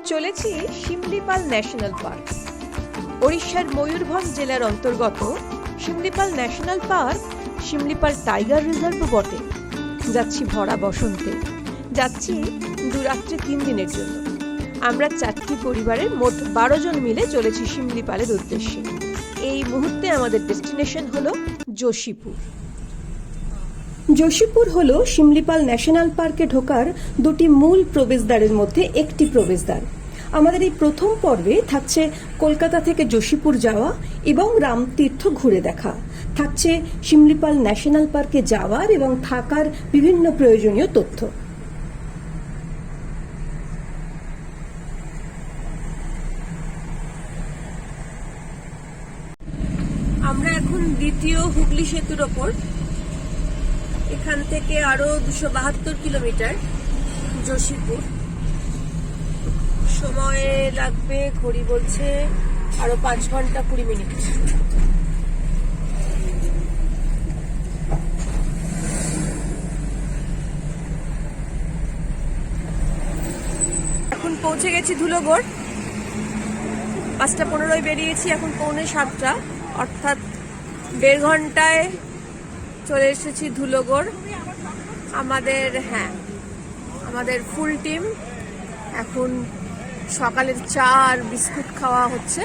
চলেছি Similipal national park. ওড়িশার ময়ূরভঞ্জ জেলার অন্তর্গত Similipal national park Similipal tiger রিজার্ভও বটে। যাচ্ছি ভরা বসন্তে, যাচ্ছি দুরাত্রে 3 দিনের জন্য। আমরা 4টি পরিবারের মোট 12 জন মিলে চলেছি শিমলিপালের উদ্দেশ্যে। এই মুহূর্তে আমাদের ডেস্টিনেশন হলো যোশীপুর। যোশীপুর হলো শিমলিপাল ন্যাশনাল পার্কে ঢোকার দুটি মূল প্রবেশদ্বারের মধ্যে একটি প্রবেশদ্বার। আমাদের এই প্রথম পর্বে থাকছে কলকাতা থেকে যোশীপুর যাওয়া এবং রামতীর্থ ঘুরে দেখা, থাকছে শিমলিপাল ন্যাশনাল পার্কে যাওয়ার এবং থাকার বিভিন্ন প্রয়োজনীয় তথ্য। আমরা এখন দ্বিতীয় হুগলি সেতুর ওপর। এখান থেকে আরো 272 কিলোমিটার যোশীপুর। সময় লাগবে, ঘড়ি বলছে আরো 5 ঘন্টা 20 মিনিট। এখন পৌঁছে গেছি ধুলোগড়। 5:15 বেরিয়েছি, এখন 6:45, অর্থাৎ 1.5 ঘন্টায় চলে এসেছি ধুলোগড়। আমাদের ফুল টিম। এখন সকালের চা আর বিস্কুট খাওয়া হচ্ছে।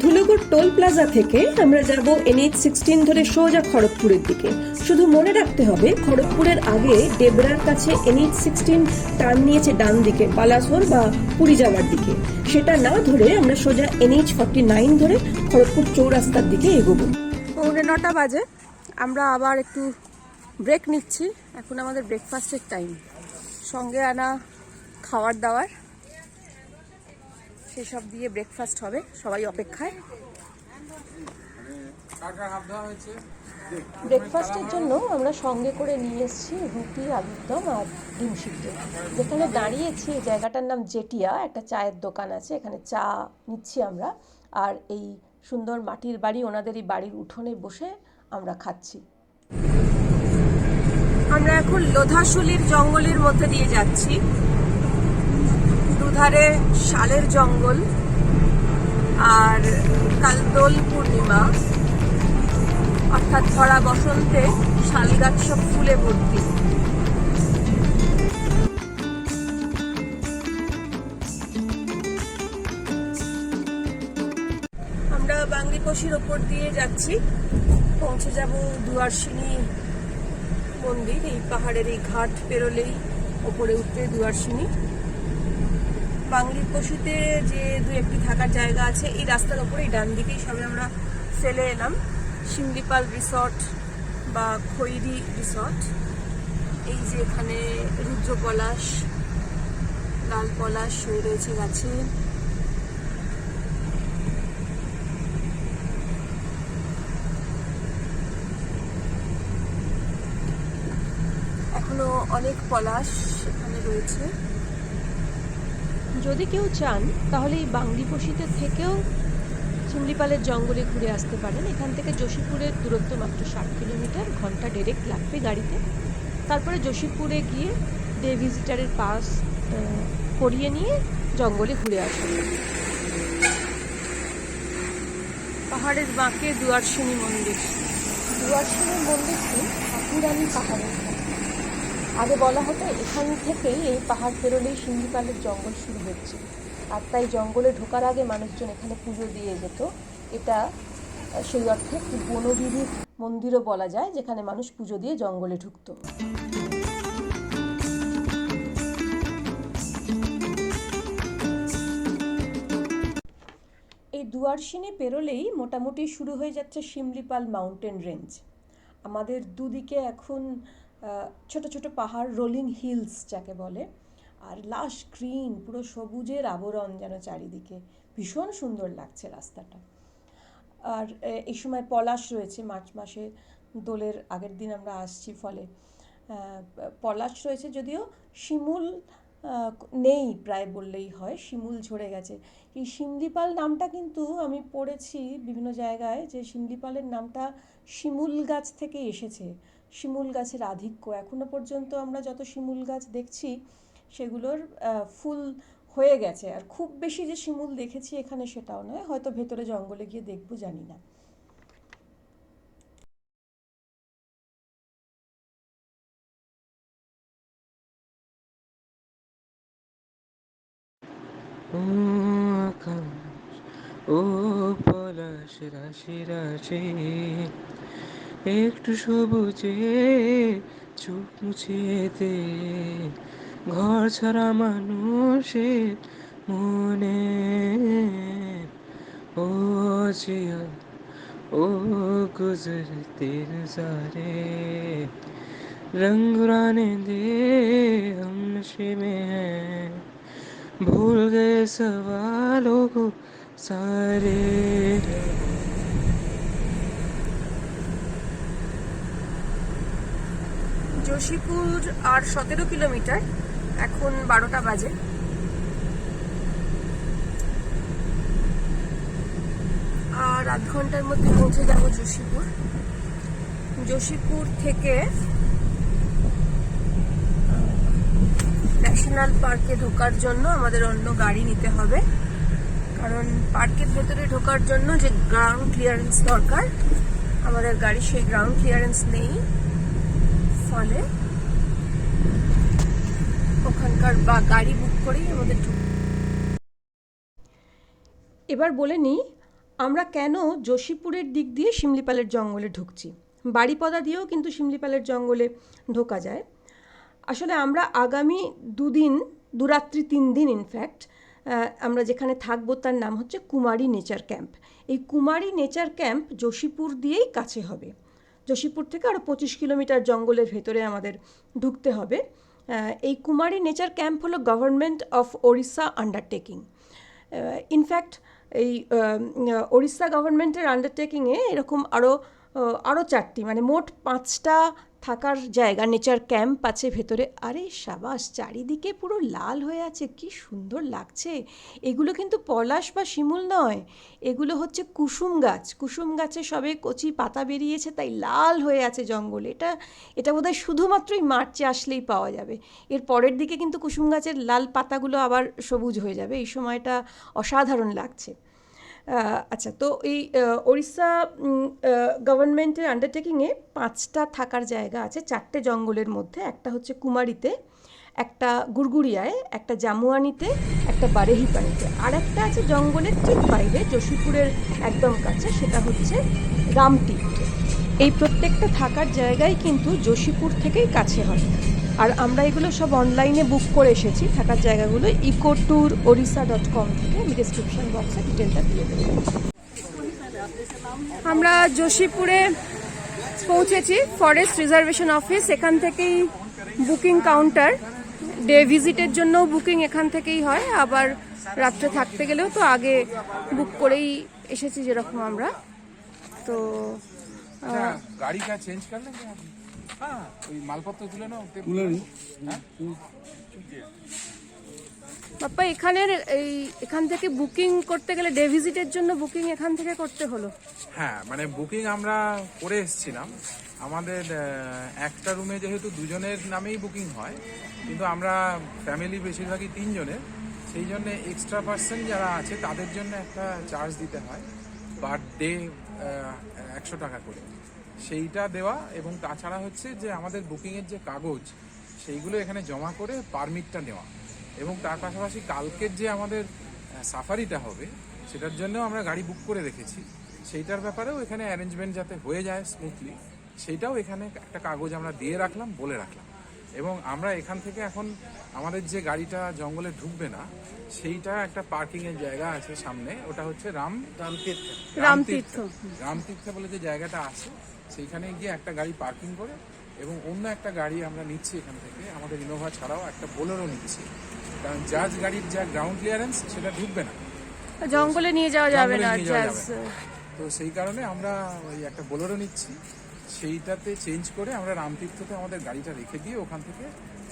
ধুলোগড় টোল প্লাজা থেকে আমরা যাব NH16 ধরে সোজা খড়গপুরের দিকে। শুধু মনে রাখতে হবে, খড়গপুরের আগে ডেবরার কাছে NH16 টার্ন নিয়েছে ডান দিকে, বালাসোর বা পুরী যাওয়ার দিকে। সেটা না ধরে আমরা সোজা NH49 ধরে খড়গপুর চৌরাস্তার দিকে এগোবো। 9:45 বাজে। আমরা আবার একটু ব্রেক নিচ্ছি। এখন আমাদের ব্রেকফাস্টের টাইম। সঙ্গে আনা খাওয়ার দাওয়ার, সেসব দিয়ে ব্রেকফাস্ট হবে। সবাই অপেক্ষায়। ব্রেকফাস্টের জন্য আমরা সঙ্গে করে নিয়ে এসেছি রুটি, আলুর দম আর ডিম সিদ্ধ। যেখানে দাঁড়িয়েছি এই জায়গাটার নাম জেটিয়া, একটা চায়ের দোকান আছে, এখানে চা নিচ্ছি আমরা। আর এই সুন্দর মাটির বাড়ি, ওনাদের এই বাড়ির উঠোনে বসে আমরা খাচ্ছি। আমরা এখন লোধাশুলির জঙ্গলের মধ্যে দিয়ে যাচ্ছি। দুধারে শালের জঙ্গল, আর কাল দোল পূর্ণিমা, অর্থাৎ ভরা বসন্তে শাল গাছ সব ফুলে ভর্তি। আমরা বাংলিপোশির ওপর দিয়ে যাচ্ছি, পৌঁছে যাব দুয়ারসিনী মন্দির। এই পাহাড়ের এই ঘাট পেরোলেই ওপরে উঠতে দুয়ারসিনী। বাংলিপোশিতে যে 2-1টি থাকার জায়গা আছে এই রাস্তার ওপরেই ডান দিকেই সবে আমরা ফেলে এলাম। শিমলিপাল রিসর্ট বা খৈরি রিসর্ট। এই যে এখানে রুদ্র পলাশ, লাল পলাশ হয়ে রয়েছে গাছে। এখনো অনেক পলাশ এখানে রয়েছে। যদি কেউ চান তাহলে এই বাংলিপোশিতে থেকেও শিমলিপালের জঙ্গলে ঘুরে আসতে পারেন। এখান থেকে যোশীপুরের দূরত্ব মাত্র 60 কিলোমিটার, ঘন্টা 1.5 লাগবে গাড়িতে। তারপরে যোশীপুরে গিয়ে ডে ভিজিটারের পাস করিয়ে নিয়ে জঙ্গলে ঘুরে আসুন। পাহাড়ের বাঁকে দুয়ারসিনী মন্দির। দুয়ারসিনী মন্দিরটি ঠাকুরানী পাহাড়ের। আগে বলা হতো এখান থেকেই এই পাহাড় পেরোলেই শিমলিপালের জঙ্গল শুরু হচ্ছে, আর তাই জঙ্গলে ঢোকার আগে মানুষজন এখানে পুজো দিয়ে যেত। এটা সেই অর্থে একটি বনবিবির মন্দিরও বলা যায়, যেখানে মানুষ পুজো দিয়ে জঙ্গলে ঢুকত। এই দুয়ারসিনী পেরোলেই মোটামুটি শুরু হয়ে যাচ্ছে শিমলিপাল মাউন্টেন রেঞ্জ। আমাদের দুদিকে এখন ছোট ছোট পাহাড়, রোলিং হিলস যাকে বলে, আর লাশ গ্রিন, পুরো সবুজের আবরণ যেন চারিদিকে। ভীষণ সুন্দর লাগছে রাস্তাটা। আর এই সময় পলাশ রয়েছে, মার্চ মাসে দোলের আগের দিন আমরা আসছি, ফলে পলাশ রয়েছে। যদিও শিমুল নেই প্রায় বললেই হয়, শিমুল ঝরে গেছে। এই শিমলিপাল নামটা কিন্তু আমি পড়েছি বিভিন্ন জায়গায় যে শিমলিপালের নামটা শিমুল গাছ থেকে এসেছে, শিমুল গাছের আধিক্য। এখনো পর্যন্ত আমরা যত শিমুল গাছ দেখছি সেগুলোর ফুল হয়ে গেছে, আর খুব বেশি যে শিমুল দেখেছি এখানে সেটাও নয়, হয়তো ভেতরে জঙ্গলে গিয়ে দেখবো, জানি না। ও আকাশ, ও পলাশ রাশি রাশি, একটু সবুজে চোখ মুছিয়ে দে, ঘর ছাড়া মানুষের মনে। ও জিয়া, ओ गुजरते नजारे, रंग उड़ाने दे, हम नशे में हैं, भूल गए सवालों को सारे। যোশীপুর আর 17 কিলোমিটার, এখন 12টা বাজে। আর আধ ঘন্টার মধ্যে পৌঁছে যাব যোশীপুর। যোশীপুর থেকে ন্যাশনাল পার্কে ঢোকার জন্য আমাদের অন্য গাড়ি নিতে হবে, কারণ পার্কের ভেতরে ঢোকার জন্য যে গ্রাউন্ড ক্লিয়ারেন্স দরকার, আমাদের গাড়ি সেই গ্রাউন্ড ক্লিয়ারেন্স নেই, ফলে ওখানকার বা গাড়ি বুক করেই আমাদের এবার বলে নিই আমরা কেন যোশীপুরের দিক দিয়ে শিমলিপালের জঙ্গলে ঢুকছি। বাড়িপদা দিয়েও কিন্তু শিমলিপালের জঙ্গলে ঢোকা যায়। আসলে আমরা আগামী 2 দিন, 2 রাত্রি 3 দিন ইনফ্যাক্ট আমরা যেখানে থাকবো তার নাম হচ্ছে কুমারী নেচার ক্যাম্প। এই কুমারী নেচার ক্যাম্প যোশীপুর দিয়েই কাছে হবে। যোশীপুর থেকে আরও 25 কিলোমিটার জঙ্গলের ভেতরে আমাদের ঢুকতে হবে। এই কুমারী নেচার ক্যাম্প হলো government of Odisha undertaking. In fact এই ওড়িশা গভর্নমেন্টের আন্ডারটেকিংয়ে এরকম আরও 4টি, মানে মোট 5টা থাকার জায়গা, নেচার ক্যাম্প আছে ভেতরে। আরে সাবাস, চারিদিকে পুরো লাল হয়ে আছে, কি সুন্দর লাগছে। এগুলো কিন্তু পলাশ বা শিমুল নয়, এগুলো হচ্ছে কুসুম গাছ। কুসুম গাছে সবে কচি পাতা বেরিয়েছে, তাই লাল হয়ে আছে জঙ্গল। এটা বোধহয় শুধুমাত্রই মার্চে আসলেই পাওয়া যাবে। এর পরের দিকে কিন্তু কুসুম গাছের লাল পাতাগুলো আবার সবুজ হয়ে যাবে। এই সময়টা অসাধারণ লাগছে। আচ্ছা, তো এই ওড়িশা গভর্নমেন্টের আন্ডারটেকিংয়ে 5টা থাকার জায়গা আছে, 4টে জঙ্গলের মধ্যে। একটা হচ্ছে কুমারীতে, একটা গুড়গুড়িয়ায়, একটা জামুয়ানিতে, একটা বারেহিপানিতে, আর একটা আছে জঙ্গলের ঠিক বাইরে যোশীপুরের একদম কাছে, সেটা হচ্ছে রামতীর্থ। এই প্রত্যেকটা থাকার জায়গায় কিন্তু যোশীপুর থেকেই কাছে হয়। আর আমরা এগুলো সব অনলাইনে বুক করে এসেছি, থাকার জায়গাগুলো ecotourorissa.com থেকে। আমি ডিসক্রিপশন বক্সে ডিটেলটা দিয়ে দেবো। আমরা যোশীপুরে পৌঁছেছি, ফরেস্ট রিজার্ভেশন অফিস, এখান থেকেই বুকিং কাউন্টার। ডে ভিজিটের জন্য বুকিং এখান থেকেই হয়, আবার রাত্রে থাকতে গেলেও তো আগে বুক করেই এসেছি যেরকম আমরা। তো गाड़ी का चेंज कर लेंगे आप? हाँ, कोई मालपत्र तुले ना বাপ্পা, এখান থেকে বুকিং করতে গেলে ডে ভিজিটের জন্য বুকিং এখান থেকে করতে হলো? হ্যাঁ, মানে বুকিং আমরা করে এসেছিলাম। আমাদের একটা রুমে যেহেতু 2 জনের নামেই বুকিং হয়, কিন্তু আমরা ফ্যামিলি বেশিরভাগই 3 জনের, সেই জন্য এক্সট্রা পার্সন যারা আছে তাদের জন্য একটা চার্জ দিতে হয়, পার ডে 100 টাকা করে, সেইটা দেওয়া। এবং তাছাড়া হচ্ছে যে আমাদের বুকিংয়ের যে কাগজ সেইগুলো এখানে জমা করে পারমিটটা নেওয়া। এবং তার পাশাপাশি কালকের যে আমাদের সাফারিটা হবে সেটার জন্য আমরা গাড়ি বুক করে রেখেছি, সেইটার ব্যাপারেও এখানে অ্যারেঞ্জমেন্ট যাতে হয়ে যায় স্মুথলি, সেইটাও এখানে একটা কাগজ আমরা দিয়ে রাখলাম, বলে রাখলাম। এবং আমরা এখান থেকে এখন আমাদের যে গাড়িটা জঙ্গলে ঢুকবে না, সেইটা একটা পার্কিংয়ের জায়গা আছে সামনে, ওটা হচ্ছে রামতীর্থ বলে যে জায়গাটা আছে, সেইখানে গিয়ে একটা গাড়ি পার্কিং করে এবং অন্য একটা গাড়ি আমরা নিচ্ছি এখান থেকে, আমাদের ইনোভা ছাড়াও একটা বোলেরো নিচ্ছি, কারণ জাজ গাড়ির যা গ্রাউন্ড ক্লিয়ারেন্স সেটা ঢুকবে না, জঙ্গলে নিয়ে যাওয়া যাবে না। তো সেই কারণে আমরা ওই একটা বোলেরো নিচ্ছি, সেইটাতে চেঞ্জ করে আমরা রামতীর্থতে আমাদের গাড়িটা রেখে দিয়ে ওখান থেকে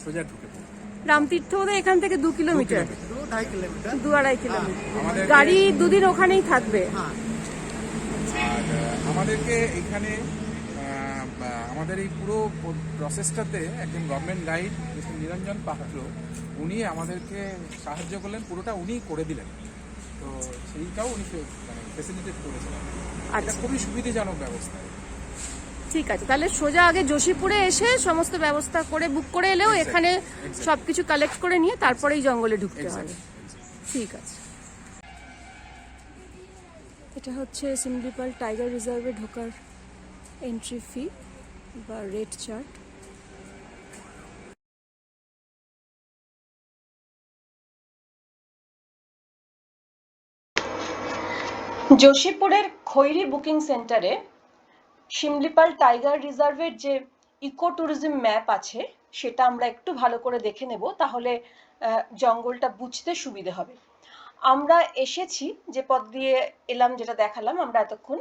সোজা ঢুকে পড়ব। রামতীর্থ বোধহয় এখান থেকে 2 কিলোমিটার, 2.5 কিলোমিটার। 2-2.5 কিলোমিটার। আমাদের গাড়ি দুদিন ওখানেই থাকবে। হ্যাঁ, আর আমাদেরকে এখানে আমাদের এই পুরো প্রসেসটাতে একজন গভর্নমেন্ট গাইড মিস্টার নিরঞ্জন পাত্র, উনি আমাদেরকে সাহায্য করলেন, পুরোটা উনিই করে দিলেন। তো সেইটাও উনি মানে ফেসিলিটেট করেছিলেন। এটা আচ্ছা, খুবই সুবিধাজনক ব্যবস্থা। ঠিক আছে। তাহলে সোজা আগে যোশীপুরে এসে সমস্ত ব্যবস্থা করে বুক করে এলেও Exactly, এখানে exactly. সবকিছু কালেক্ট করে নিয়ে তারপরেই জঙ্গলে ঢুকতে হবে। ঠিক আছে। এটা হচ্ছে সিমলিপাল টাইগার রিজার্ভে ঢোকার এন্ট্রি ফি বা রেট চার্ট। যোশীপুরের খৈরি বুকিং সেন্টারে শিমলিপাল টাইগার রিজার্ভের যে ইকো ট্যুরিজম ম্যাপ আছে সেটা আমরা একটু ভালো করে দেখে নেব, তাহলে জঙ্গলটা বুঝতে সুবিধে হবে। আমরা এসেছি যে পথ দিয়ে এলাম, যেটা দেখালাম আমরা এতক্ষণ,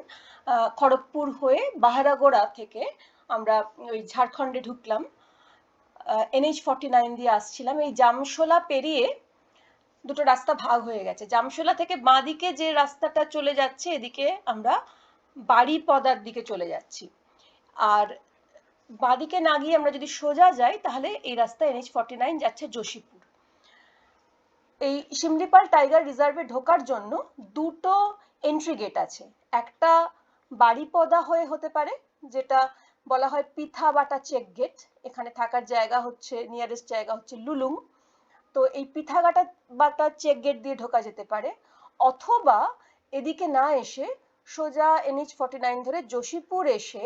খড়গপুর হয়ে বাহারাগোড়া থেকে আমরা ওই ঝাড়খণ্ডে ঢুকলাম, NH49 দিয়ে আসছিলাম। এই জামশোলা পেরিয়ে দুটো রাস্তা ভাগ হয়ে গেছে। জামশোলা থেকে বাঁদিকে যে রাস্তাটা চলে যাচ্ছে এদিকে আমরা বাড়িপদার দিকে চলে যাচ্ছি, আর বাঁদিকে না গিয়ে আমরা যদি সোজা যাই তাহলে এই রাস্তা NH49 যাচ্ছে যোশীপুর। এই শিমলিপাল টাইগার রিজার্ভে ঢোকার জন্য দুটো এন্ট্রি গেট আছে। একটা বাড়িপদা হয়ে হতে পারে, যেটা বলা হয় পিথাবাটা চেক গেট। এখানে থাকার জায়গা হচ্ছে, নিয়ারেস্ট জায়গা হচ্ছে লুলুং। তো এই পিথাগাটা বাটা চেক গেট দিয়ে ঢোকা যেতে পারে, অথবা এদিকে না এসে সোজা NH49 ধরে যোশীপুর এসে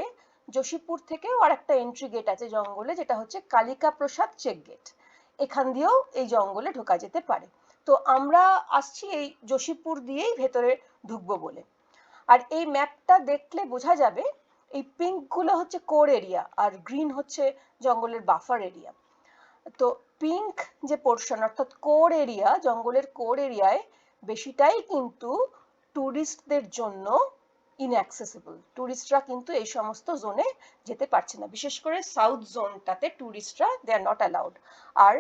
যোশীপুর থেকেও আর একটা এন্ট্রি গেট আছে জঙ্গলে, যেটা হচ্ছে কালিকা প্রসাদ চেক গেট। এখান দিয়েও এই জঙ্গলে ঢোকা যেতে পারে। তো আমরা আসছি এই যোশীপুর দিয়েই ভেতরে ঢুকবো বলে। আর এই ম্যাপটা দেখলে বোঝা যাবে এই পিঙ্ক গুলো হচ্ছে কোর এরিয়া আর গ্রিন হচ্ছে জঙ্গলের বাফার এরিয়া। তো পিঙ্ক যে পোর্শন অর্থাৎ কোর এরিয়া, জঙ্গলের কোর এরিয়ায় বেশিটাই কিন্তু ট্যুরিস্টদের জন্য ইনঅ্যাক্সেসিবল। ট্যুরিস্টরা কিন্তু এই সমস্ত জোনে যেতে পারছে না, বিশেষ করে সাউথ জোনটাতে ট্যুরিস্টরা দে আর নট অ্যালাউড। আর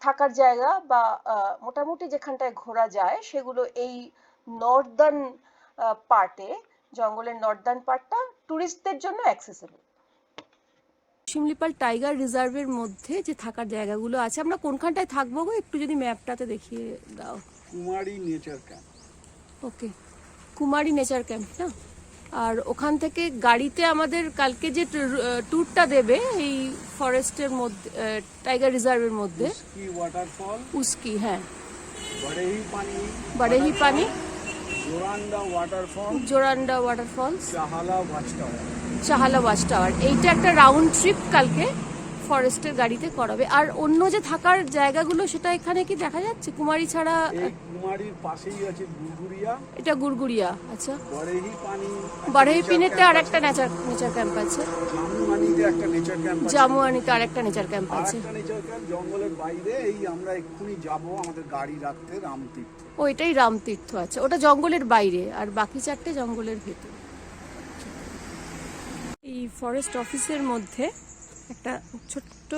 থাকার জায়গা বা মোটামুটি যেখানটায় ঘোরা যায় সেগুলো এই নর্দার্ন পার্টে, জঙ্গলের নর্দার্ন পার্টটা ট্যুরিস্টদের জন্য অ্যাক্সেসিবল। শিমলিপাল টাইগার রিজার্ভের মধ্যে যে থাকার জায়গাগুলো আছে, আমরা কোনখানটায় থাকবো গো, একটু যদি ম্যাপটাতে দেখিয়ে দাও। কুমারী নেচার ক্যাম্প। ওকে, কুমারী নেচার ক্যাম্প না? আর ওখান থেকে গাড়িতে আমাদের কালকে যে ট্যুরটা দেবে এই ফরেস্টের মধ্যে, টাইগার রিজার্ভের মধ্যে, উস্কি ওয়াটারফল, উস্কি, হ্যাঁ, বড়েহি পানি, Barehipani, Joranda waterfall, Joranda waterfalls, Chahala watch tower. Chahala watch tower. এইটা একটা রাউন্ড ট্রিপ কালকে ফরেস্টের গাড়িতে করাবে। আর অন্য যে থাকার জায়গাগুলো সেটা এখানে কি দেখা যাচ্ছে? কুমারী ছাড়া এই কুমারীর পাশেই আছে গুরগুরিয়া, এটা গুরগুরিয়া। আচ্ছা, বড়েহি পানি, বারেহি পিনেতে আর একটা নেচার ক্যাম্প আছে, জামুয়ানিতে একটা নেচার ক্যাম্প আছে, জামুয়ানিতে আর একটা নেচার ক্যাম্প আর আছে। একটা নেচার ক্যাম্প জঙ্গলের বাইরে। এই আমরা এক্ষুনি যাব আমাদের গাড়ি রাখতে রামতীর্থ। ওইটাই রামতীর্থ আছে, ওটা জঙ্গলের বাইরে, আর বাকি চারটে জঙ্গলের ভেতর। এই ফরেস্ট অফিসের মধ্যে একটা ছোট্ট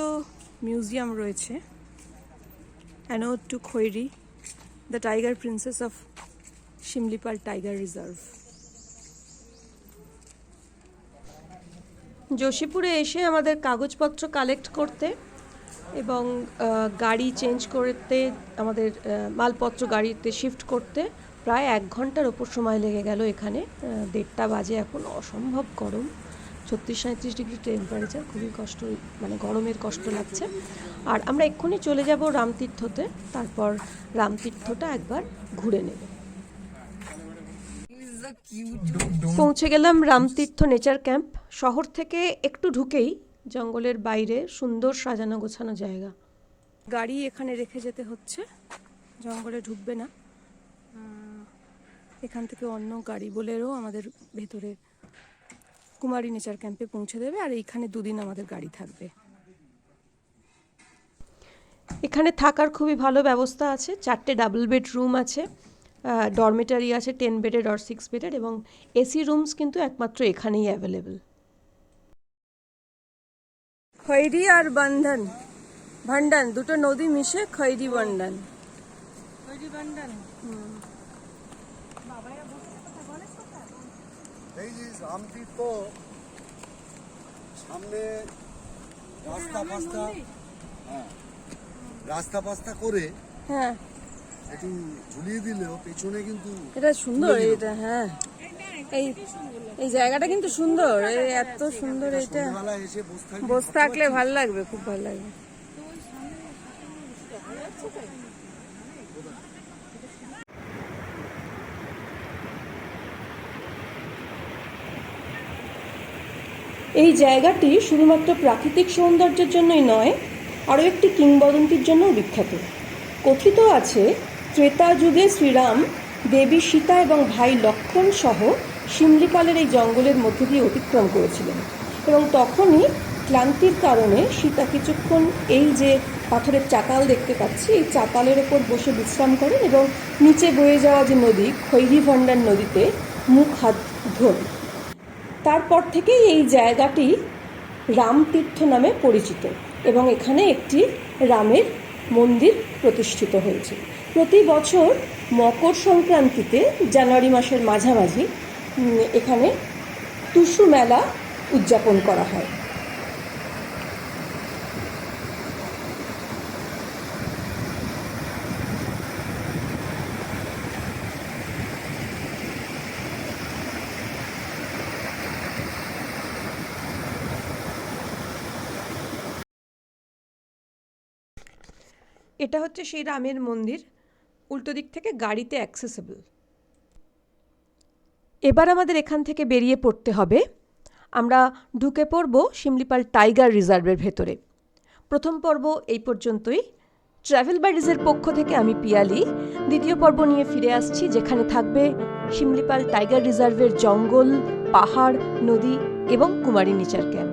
মিউজিয়াম রয়েছে, an ode to Khairi, the tiger princess of Similipal tiger reserve. যোশীপুরে এসে আমাদের কাগজপত্র কালেক্ট করতে এবং গাড়ি চেঞ্জ করতে, আমাদের মালপত্র গাড়িতে শিফট করতে প্রায় 1 ঘন্টার ওপর সময় লেগে গেল। এখানে 1:30 বাজে, এখন অসম্ভব গরম, 36-37 ডিগ্রি টেম্পারেচার, খুবই কষ্ট, মানে গরমের কষ্ট লাগছে। আর আমরা এক্ষুনি চলে যাব রামতীর্থতে, তারপর রামতীর্থটা একবার ঘুরে নেব। পৌঁছে গেলাম রামতীর্থ নেচার ক্যাম্প। শহর থেকে একটু ঢুকেই জঙ্গলের বাইরে সুন্দর সাজানো গোছানো জায়গা। গাড়ি এখানে রেখে যেতে হচ্ছে, জঙ্গলে ঢুকবে না। এখান থেকে অন্য গাড়ি বোলেরো আমাদের ভেতরে কুমারী নেচার ক্যাম্পে পৌঁছে দেবে, আর এইখানে 2 দিন আমাদের গাড়ি থাকবে। এখানে থাকার খুবই ভালো ব্যবস্থা আছে, 4টে ডাবল বেড রুম আছে, ডরমেটারি আছে 10 বেডের আর 6 বেডের, এবং এসি রুমস কিন্তু একমাত্র এখানেই অ্যাভেলেবেল। খৈরি আর বন্ধন ভান্ডান, দুটো নদী মিশে খৈরি ভান্ডান। এই যে রামতীর্থ সামনে রাস্তা পাস্তা করে হ্যাঁ, একটু ঝুলিয়ে দিলেও পেছনে কিন্তু এটা সুন্দর এটা। হ্যাঁ, এই এই জায়গাটা কিন্তু সুন্দর, এই এত সুন্দর এটা। সন্ধ্যাবেলা এসে বসে থাকলে ভালো লাগবে, খুব ভালো লাগবে। এই জায়গাটি শুধুমাত্র প্রাকৃতিক সৌন্দর্যের জন্যই নয়, আরও একটি কিংবদন্তির জন্যও বিখ্যাত। কথিত আছে ত্রেতা যুগে শ্রীরাম দেবী সীতা এবং ভাই লক্ষ্মণ সহ শিমলিপালের এই জঙ্গলের মধ্যে দিয়ে অতিক্রম করেছিলেন, এবং তখনই ক্লান্তির কারণে সীতা কিছুক্ষণ এই যে পাথরের চাতাল দেখতে পাচ্ছি, এই চাতালের ওপর বসে বিশ্রাম করেন এবং নিচে বয়ে যাওয়া যে নদী খৈরি ভান্ডার নদীতে মুখ হাত ধোন। তারপর থেকেই এই জায়গাটি রামতীর্থ নামে পরিচিত এবং এখানে একটি রামের মন্দির প্রতিষ্ঠিত হয়েছে। প্রতি বছর মকর সংক্রান্তিতে জানুয়ারি মাসের মাঝামাঝি এখানে টুসু মেলা উদযাপন করা হয়। এটা হচ্ছে সেই রামের মন্দির, উল্টো দিক থেকে গাড়িতে অ্যাক্সেসেবল। এবার আমাদের এখান থেকে বেরিয়ে পড়তে হবে। আমরা ঢুকে পড়ব শিমলিপাল টাইগার রিজার্ভের ভেতরে। প্রথম পর্ব এই পর্যন্তই। ট্রাভেল বাডিজের পক্ষ থেকে আমি পিয়ালি দ্বিতীয় পর্ব নিয়ে ফিরে আসছি, যেখানে থাকবে শিমলিপাল টাইগার রিজার্ভের জঙ্গল, পাহাড়, নদী এবং কুমারী নেচার ক্যাম্প।